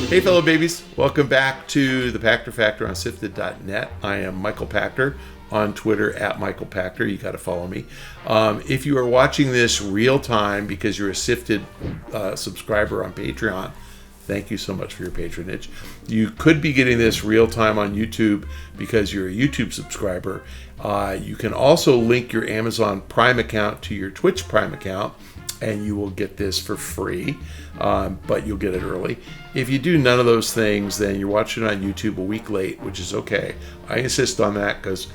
Hey fellow babies, welcome back to the Pachter Factor on SIFTD.net. I am Michael Pachter on Twitter at Michael Pachter. You got to follow me. If you are watching this real time because you're a SIFTD subscriber on Patreon, thank you so much for your patronage. You could be getting this real time on YouTube because you're a YouTube subscriber. You can also link your Amazon Prime account to your Twitch Prime account, and you will get this for free, but you'll get it early. If you do none of those things, then you're watching it on YouTube a week late, which is okay. I insist on that because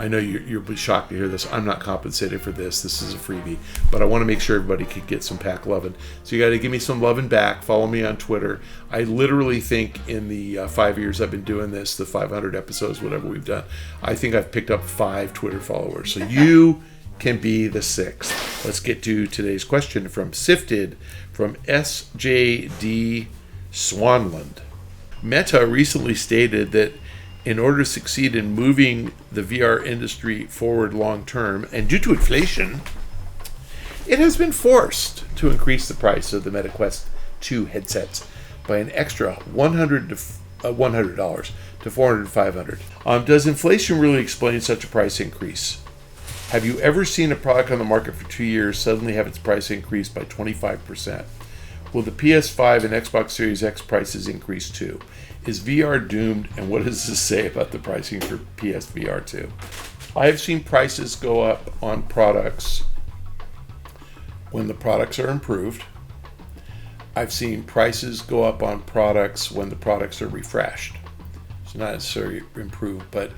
I know you'll be shocked to hear this. I'm not compensated for this. This is a freebie, but I want to make sure everybody could get some pack loving. So you got to give me some loving back. Follow me on Twitter. I literally think in the 5 years I've been doing this, the 500 episodes, whatever we've done, I think I've picked up 5 Twitter followers. So you can be the 6th. Let's get to today's question from SIFTD from SJD Swanland. Meta recently stated that in order to succeed in moving the VR industry forward long term, and due to inflation, it has been forced to increase the price of the Meta Quest 2 headsets by an extra $100 to $400 to $500. Does inflation really explain such a price increase? Have you ever seen a product on the market for 2 years suddenly have its price increased by 25%? Will the PS5 and Xbox Series X prices increase too? Is VR doomed, and what does this say about the pricing for PSVR 2? I have seen prices go up on products when the products are improved. I've seen prices go up on products when the products are refreshed. It's not necessarily improved, but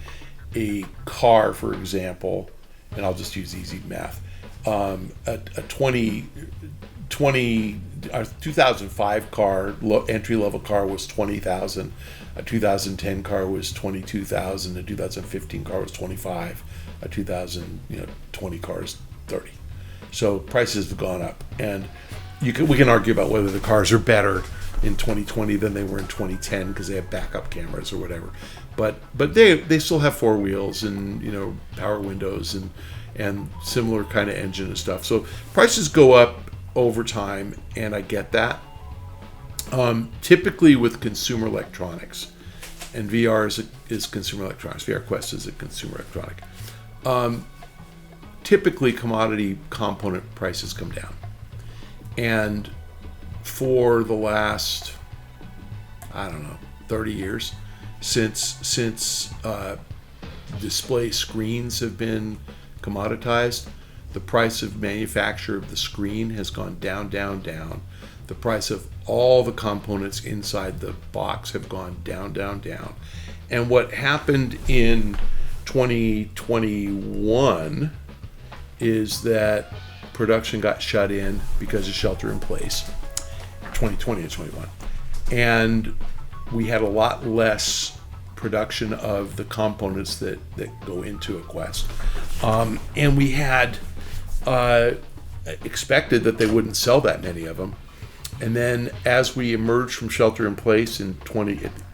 a car, for example, and I'll just use easy math, a 2005 car, entry-level car was $20,000. A 2010 car was $22,000. A 2015 car was $25,000. A 2020 car is $30,000. So prices have gone up, and we can argue about whether the cars are better in 2020 than they were in 2010 because they have backup cameras or whatever. But they still have 4 wheels and power windows and similar kind of engine and stuff. So prices go up over time, and I get that. Typically with consumer electronics, and VR is consumer electronics. VR Quest is a consumer electronic. Typically commodity component prices come down, and for the last 30 years since display screens have been commoditized, the price of manufacture of the screen has gone down, down, down. The price of all the components inside the box have gone down, down, down. And what happened in 2021 is that production got shut in because of shelter in place, 2020 and 21. And we had a lot less production of the components that go into a Quest. And we had expected that they wouldn't sell that many of them. And then as we emerged from shelter in place in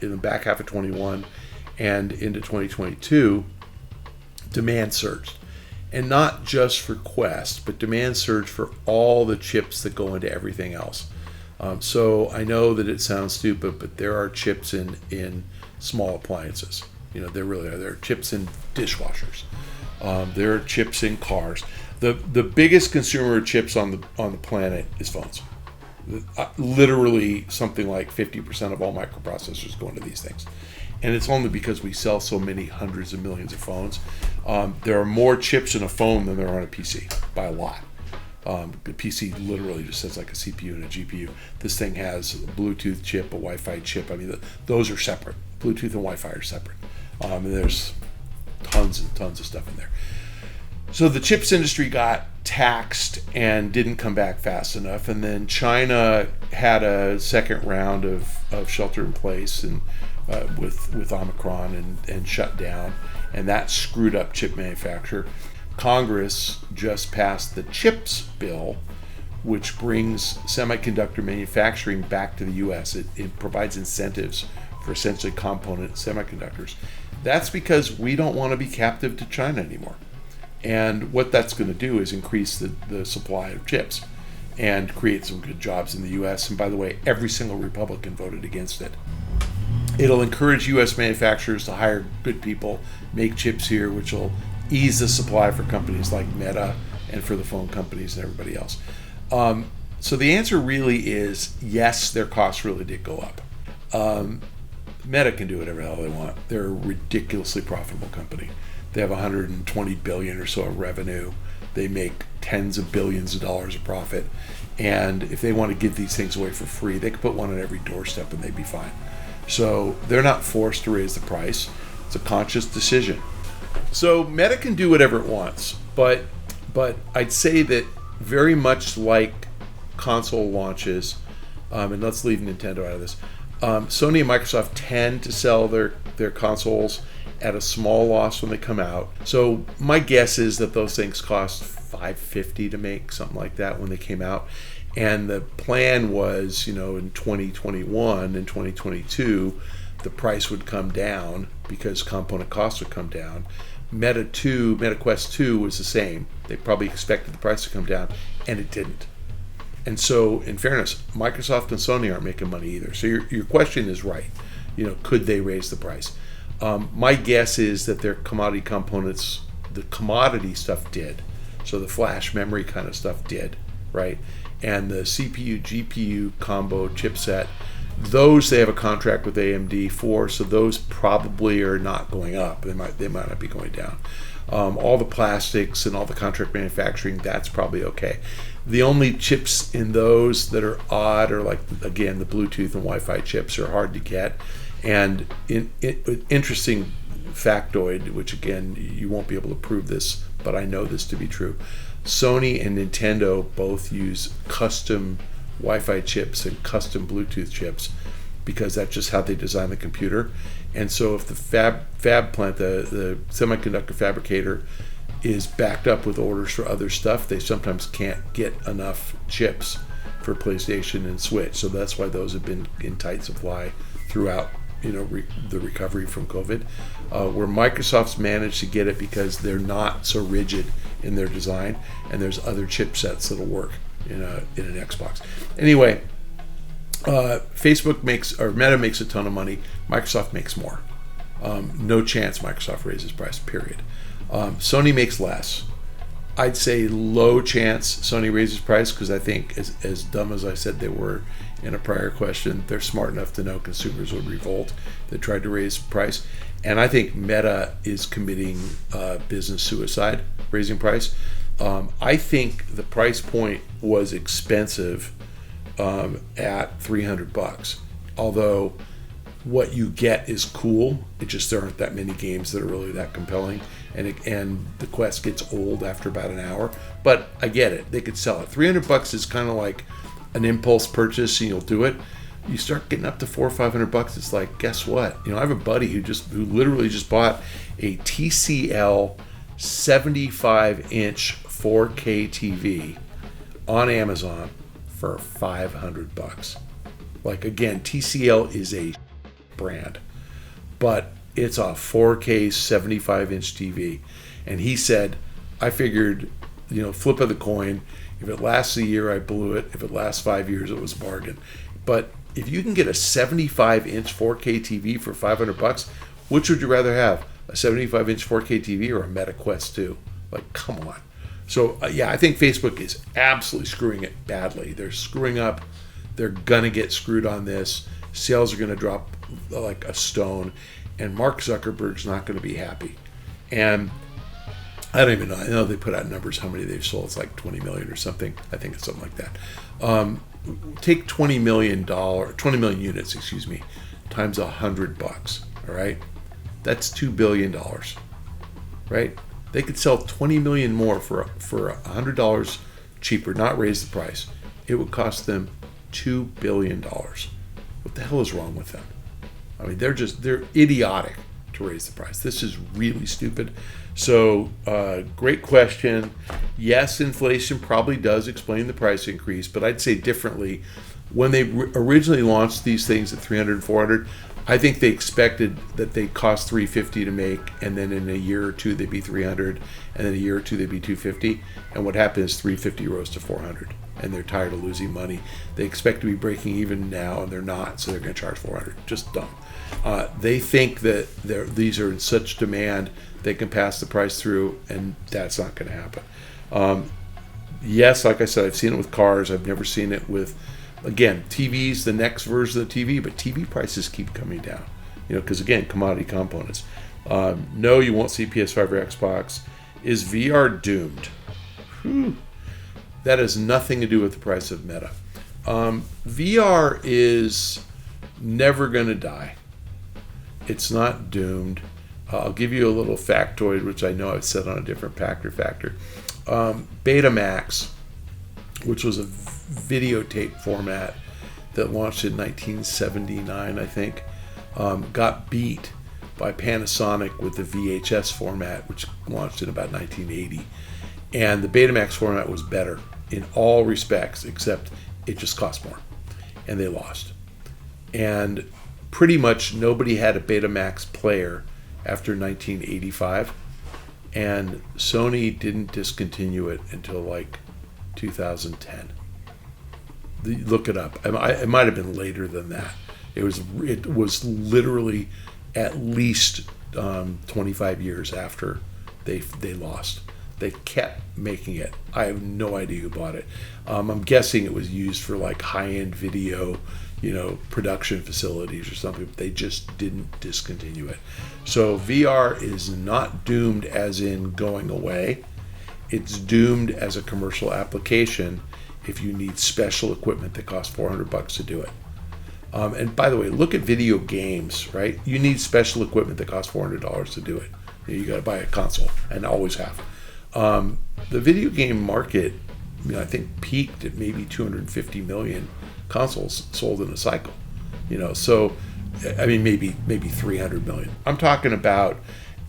the back half of 21 and into 2022, demand surged. And not just for Quest, but demand surged for all the chips that go into everything else. So I know that it sounds stupid, but there are chips in small appliances. There really are. There are chips in dishwashers. There are chips in cars. The biggest consumer of chips on the planet is phones. Literally something like 50% of all microprocessors go into these things. And it's only because we sell so many hundreds of millions of phones. There are more chips in a phone than there are on a PC, by a lot. The PC literally just says like a CPU and a GPU. This thing has a Bluetooth chip, a Wi-Fi chip. Those are separate. Bluetooth and Wi-Fi are separate. And there's tons and tons of stuff in there. So the chips industry got taxed and didn't come back fast enough. And then China had a second round of shelter in place and with Omicron and shut down. And that screwed up chip manufacture. Congress just passed the CHIPS bill, which brings semiconductor manufacturing back to the U.S. It provides incentives for essentially component semiconductors. That's because we don't want to be captive to China anymore. And what that's going to do is increase the supply of chips. and create some good jobs in the U.S. And by the way, every single Republican voted against it. It'll encourage U.S. manufacturers to hire good people, make chips here, which will ease the supply for companies like Meta and for the phone companies and everybody else. So the answer really is yes, their costs really did go up. Meta can do whatever the hell they want. They're a ridiculously profitable company. They have 120 billion or so of revenue. They make tens of billions of dollars of profit. And if they want to give these things away for free, they could put one on every doorstep and they'd be fine. So they're not forced to raise the price. It's a conscious decision. So Meta can do whatever it wants, but I'd say that very much like console launches, and let's leave Nintendo out of this, Sony and Microsoft tend to sell their consoles at a small loss when they come out. So my guess is that those things cost $550 to make, something like that, when they came out. And the plan was, in 2021 and 2022, the price would come down because component costs would come down. Meta Quest 2 was the same. They probably expected the price to come down, and it didn't. And so, in fairness, Microsoft and Sony aren't making money either. So your question is right. Could they raise the price? My guess is that their commodity components, the commodity stuff did. So the flash memory kind of stuff did, right? And the CPU, GPU combo chipset, those they have a contract with AMD for, so those probably are not going up. They might not be going down. All the plastics and all the contract manufacturing, that's probably okay. The only chips in those that are odd are, like, again, the Bluetooth and Wi-Fi chips are hard to get. And interesting factoid, which again, you won't be able to prove this, but I know this to be true. Sony and Nintendo both use custom Wi-Fi chips and custom Bluetooth chips because that's just how they design the computer. And so if the fab plant, the semiconductor fabricator, is backed up with orders for other stuff, they sometimes can't get enough chips for PlayStation and Switch. So that's why those have been in tight supply throughout the recovery from COVID, where Microsoft's managed to get it because they're not so rigid in their design, and there's other chipsets that'll work in an Xbox. Anyway, Meta makes a ton of money. Microsoft makes more. No chance Microsoft raises price, period. Sony makes less. I'd say low chance Sony raises price because I think, as dumb as I said they were in a prior question, they're smart enough to know consumers would revolt if they tried to raise price. And I think Meta is committing business suicide, raising price. I think the price point was expensive at $300. Although what you get is cool, it just there aren't that many games that are really that compelling, and the Quest gets old after about an hour. But I get it; they could sell it. $300 is kind of like an impulse purchase, and you'll do it. You start getting up to $400 or $500, it's like, guess what? I have a buddy who literally just bought a TCL 75-inch 4K TV on Amazon for $500. Like, again, TCL is a brand, but it's a 4K 75-inch TV. And he said, I figured, flip of the coin, if it lasts a year, I blew it. If it lasts 5 years, it was a bargain. But if you can get a 75-inch 4K TV for $500, which would you rather have? A 75-inch 4K TV or a Meta Quest 2? Like, come on. So, I think Facebook is absolutely screwing it badly. They're screwing up. They're going to get screwed on this. Sales are going to drop like a stone. And Mark Zuckerberg's not going to be happy. And I don't even know. I know they put out numbers how many they've sold. It's like 20 million or something. I think it's something like that. Take 20 million units, times $100. All right, that's $2 billion. Right? They could sell 20 million more for $100 cheaper, not raise the price. It would cost them $2 billion. What the hell is wrong with them? I mean, they're idiotic to raise the price. This is really stupid. So, great question. Yes, inflation probably does explain the price increase, but I'd say differently. When they originally launched these things at $300 and $400, I think they expected that they'd cost $350 to make, and then in a year or two they'd be $300, and then a year or two they'd be $250. And what happened is $350 rose to $400, and they're tired of losing money. They expect to be breaking even now, and they're not, so they're going to charge $400. Just dumb. They think that these are in such demand they can pass the price through, and that's not going to happen. Yes, like I said, I've seen it with cars. I've never seen it with, again, TVs, the next version of the TV, but TV prices keep coming down, because again, commodity components. No, you won't see PS5 or Xbox. Is VR doomed? That has nothing to do with the price of Meta. VR is never going to die. It's not doomed. I'll give you a little factoid, which I know I've said on a different Pachter Factor. Betamax, which was a videotape format that launched in 1979, I think, got beat by Panasonic with the VHS format, which launched in about 1980. And the Betamax format was better in all respects, except it just cost more. And they lost. And pretty much nobody had a Betamax player after 1985. And Sony didn't discontinue it until like 2010. Look it up. It might have been later than that. It was literally at least 25 years after they lost. They kept making it. I have no idea who bought it. I'm guessing it was used for like high-end video, production facilities or something. But they just didn't discontinue it. So VR is not doomed as in going away. It's doomed as a commercial application if you need special equipment that costs $400 to do it. And by the way, look at video games, right? You need special equipment that costs $400 to do it. You got to buy a console, and always have. The video game market, I think peaked at maybe 250 million consoles sold in a cycle. So maybe 300 million. I'm talking about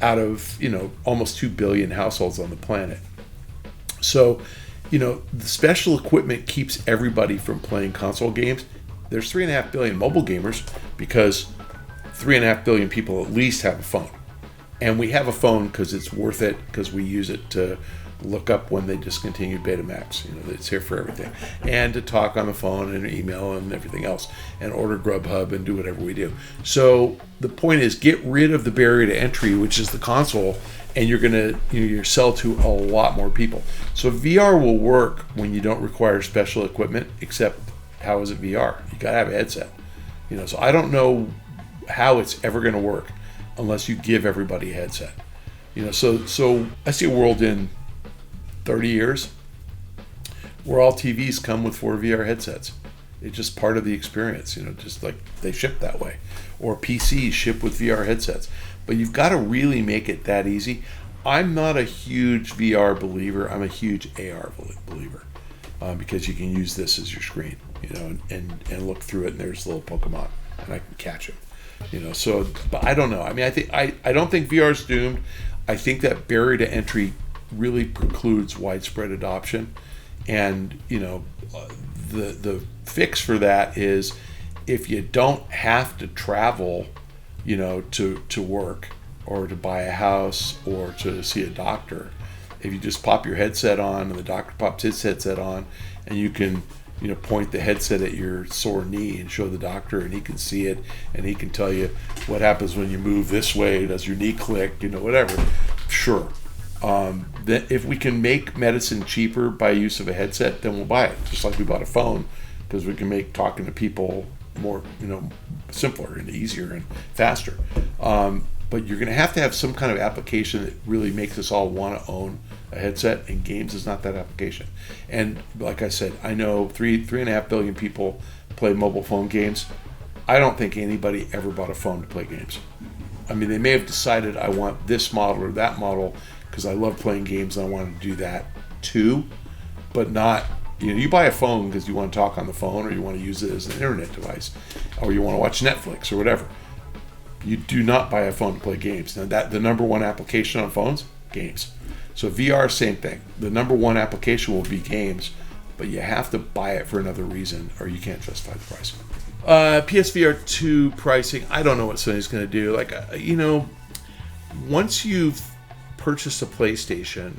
out of almost 2 billion households on the planet. So the special equipment keeps everybody from playing console games. There's 3.5 billion mobile gamers because 3.5 billion people at least have a phone. And we have a phone because it's worth it, because we use it to look up when they discontinued Betamax. It's here for everything. And to talk on the phone and email and everything else, and order Grubhub and do whatever we do. So the point is, get rid of the barrier to entry, which is the console, and you're going to sell to a lot more people. So VR will work when you don't require special equipment, except how is it VR? You got to have a headset. So I don't know how it's ever going to work unless you give everybody a headset. So I see a world in 30 years where all TVs come with 4 VR headsets. It's just part of the experience, just like they ship that way. Or PCs ship with VR headsets. But you've got to really make it that easy. I'm not a huge VR believer. I'm a huge AR believer, because you can use this as your screen, and look through it, and there's little Pokemon, and I can catch them. But I don't know. I don't think VR is doomed. I think that barrier to entry really precludes widespread adoption, and the fix for that is, if you don't have to travel, to work or to buy a house or to see a doctor, if you just pop your headset on and the doctor pops his headset on, and you can point the headset at your sore knee and show the doctor, and he can see it, and he can tell you what happens when you move this way, does your knee click, whatever. Sure. If we can make medicine cheaper by use of a headset, then we'll buy it, just like we bought a phone, because we can make talking to people more, simpler and easier and faster. But you're going to have some kind of application that really makes us all want to own a headset, and games is not that application. And like I said, I know 3.5 billion people play mobile phone games. I don't think anybody ever bought a phone to play games. They may have decided, I want this model or that model because I love playing games and I want to do that too, but not, you buy a phone because you want to talk on the phone, or you want to use it as an internet device, or you want to watch Netflix or whatever. You do not buy a phone to play games. Now, the number one application on phones, games. So VR, same thing. The number one application will be games. but you have to buy it for another reason or you can't justify the price. PSVR2 pricing, I don't know what Sony's going to do. Like, once you've purchased a PlayStation,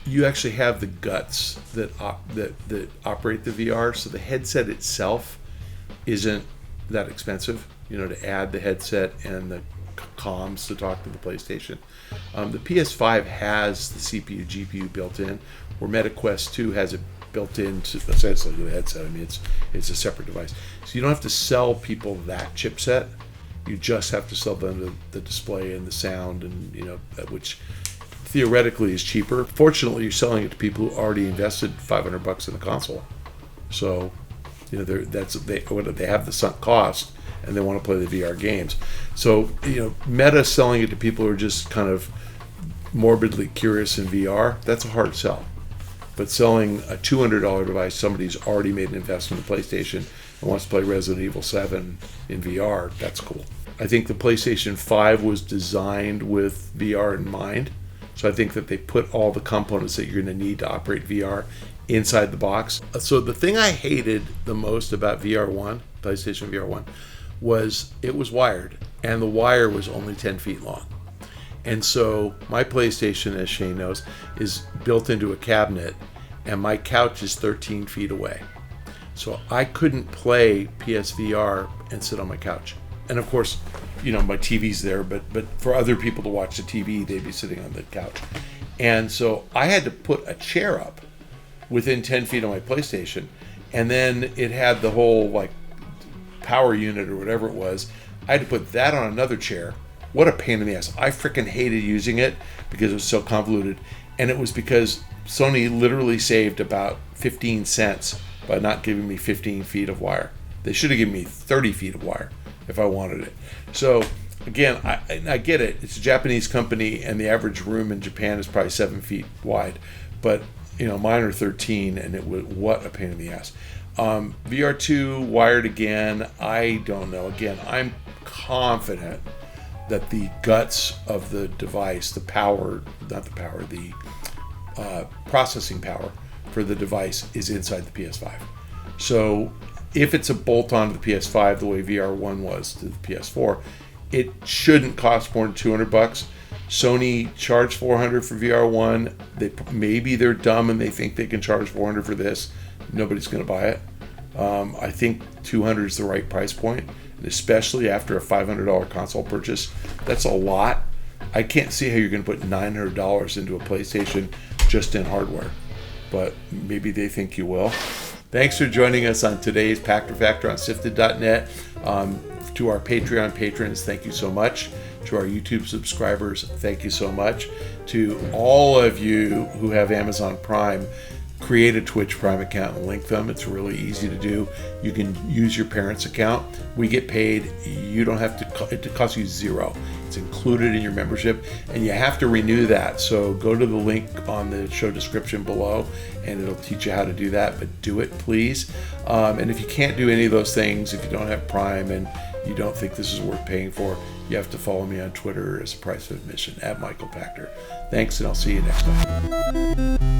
you actually have the guts that operate the VR. So the headset itself isn't that expensive, to add the headset and the comms to talk to the PlayStation. The PS5 has the CPU, GPU built in, where MetaQuest 2 has it built into essentially the headset. I mean, it's a separate device. So you don't have to sell people that chipset. You just have to sell them the display and the sound, and which theoretically is cheaper. Fortunately, you're selling it to people who already invested $500 in the console. So, they have the sunk cost and they want to play the VR games. So, Meta selling it to people who are just kind of morbidly curious in VR, that's a hard sell. But selling a $200 device, somebody's already made an investment in PlayStation and wants to play Resident Evil 7 in VR, that's cool. I think the PlayStation 5 was designed with VR in mind. So I think that they put all the components that you're going to need to operate VR inside the box. So the thing I hated the most about VR1, PlayStation VR1, was it was wired, and the wire was only 10 feet long. And so my PlayStation, as Shane knows, is built into a cabinet, and my couch is 13 feet away. So I couldn't play PSVR and sit on my couch. And of course, my TV's there, but for other people to watch the TV, they'd be sitting on the couch. And so I had to put a chair up within 10 feet of my PlayStation, and then it had the whole power unit or whatever it was. I had to put that on another chair. What a pain in the ass. I freaking hated using it because it was so convoluted. And it was because Sony literally saved about 15 cents by not giving me 15 feet of wire. They should have given me 30 feet of wire if I wanted it. So again, I get it. It's a Japanese company, and the average room in Japan is probably 7 feet wide. But mine are 13, and what a pain in the ass. VR2 wired again. I don't know. Again, I'm confident that the guts of the device, the processing power for the device is inside the PS5. So if it's a bolt-on to the PS5 the way VR1 was to the PS4, it shouldn't cost more than $200. Sony charged $400 for VR1. Maybe they're dumb and they think they can charge $400 for this. Nobody's going to buy it. I think $200 is the right price point, and especially after a $500 console purchase. That's a lot. I can't see how you're going to put $900 into a PlayStation just in hardware, but maybe they think you will. Thanks for joining us on today's Pachter Factor on SIFTD.net. To our Patreon patrons, thank you so much. To our YouTube subscribers, thank you so much. To all of you who have Amazon Prime, create a Twitch Prime account and link them. It's really easy to do. You can use your parents' account. We get paid. You don't have to, it costs you $0. It's included in your membership, and you have to renew that. So go to the link on the show description below, and it'll teach you how to do that, but do it, please. And if you can't do any of those things, if you don't have Prime and you don't think this is worth paying for, you have to follow me on Twitter as a price of admission, @Michael Pachter. Thanks, and I'll see you next time.